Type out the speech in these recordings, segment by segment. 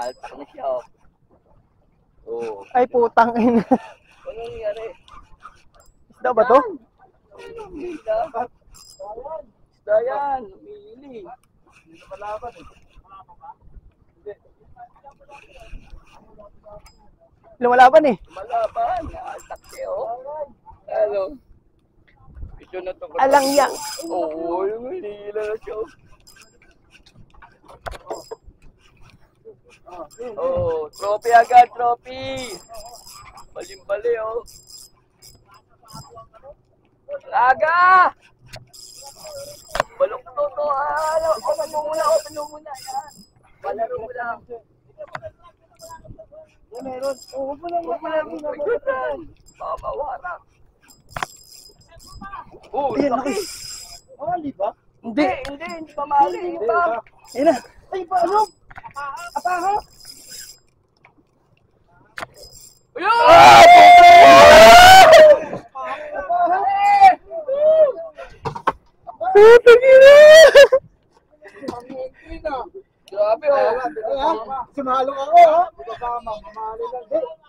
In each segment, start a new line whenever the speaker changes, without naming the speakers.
Alpak na siya, oh. Oh.
Ay, putang ina.
Ano nangyari?
Isda ba to?
Isda. Isda yan. Umihili. Hindi na malaban eh.
Lumalaban eh.
Malaban. Altak siya, oh. Ano? Ito na to.
Alang yang.
Oo, yung hinihila na siya, oh. Oh, trophy agad, trophy. Balimbali, oh. Laga! Balok to to, Pano muna, yan. Palaro mo lang.
Meron. Oo,
Huwag mo lang ikutan. Baka mawarak. Oh,
Ayan,
laki.
Mali ba?
Hindi pa mali.
Ayan na. Ay, paano? Apaho?
Grabe, oh.
Sumalong ako, ha? Mamali lang.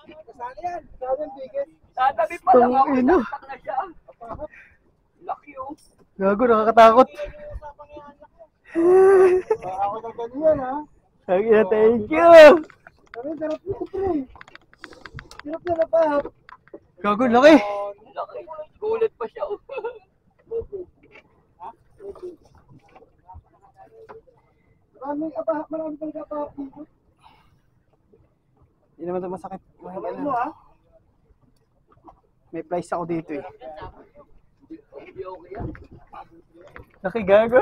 Kasali yan. Sabi ang biggest.
Tatabi pa lang ako.
Tangina.
Taktak na siya. Laki, oh.
Gago, nakakatakot.
Ako na ganyan, ha?
Tangina, thank you.
Sabi, sarap nito, pre. Sarap na napahap.
Gago, laki.
Laki. Gulat pa siya, oh.
Marami pang kapahap dito.
Hindi naman ito masakit.
Kapahap mo, ha?
May price ako dito eh.
Hindi okay yan.
Laki, gago.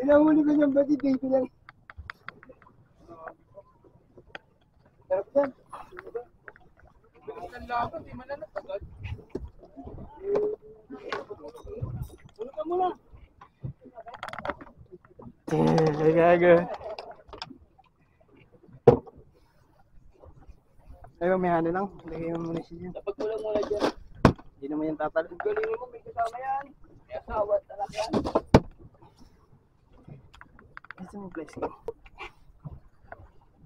Inahuli ko niyang bati dito lang. Sarap yan. Bilis ng laban, di man na natagad. Tulog ka muna.
Gago. Ay, may ano lang. Lagay mo muna siya dyan.
Kapag kulang muna dyan.
Hindi naman yan tatalo.
Galing mo, may kasama yan. May asawa at anak yan.
Ito mo place ko.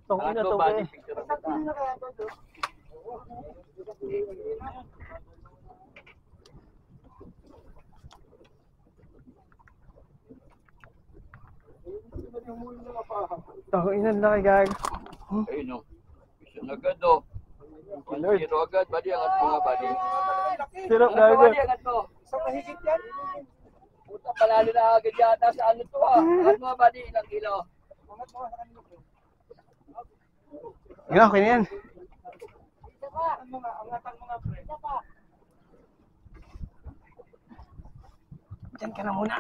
Tong ina to
body
eh.
picture of
Sakto
kita.
na kaya to.
Tong ina laki gago.
Ayun, oh. Mission agad, oh. 1-0 agad. Badi, angat mo nga, badi.
Sirap
Angat mo,
gago.
badi, angat mo.
Isang mahigit yan.
Puta, panalo na agad yata sa ano to, ah. Angat mo nga, badi, ilang kilo.
Angat mo sa kanila.
Yan, okay na yan.
Angatan mo nga, pre.
Diyan ka na muna.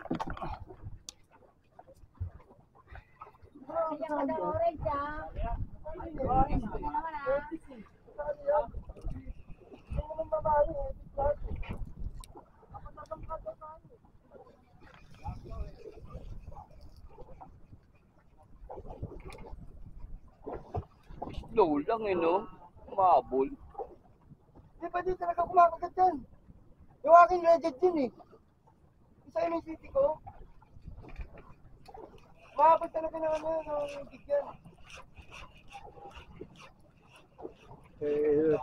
Kaya ka daw orange, ah.
Slow lang, eh, no? Mabul.
Di ba di talaga kumakagat yan? Yung aking legend yun eh. Sa yung city ko. Makakot talaga ng ano, ng gig yan.
Eh,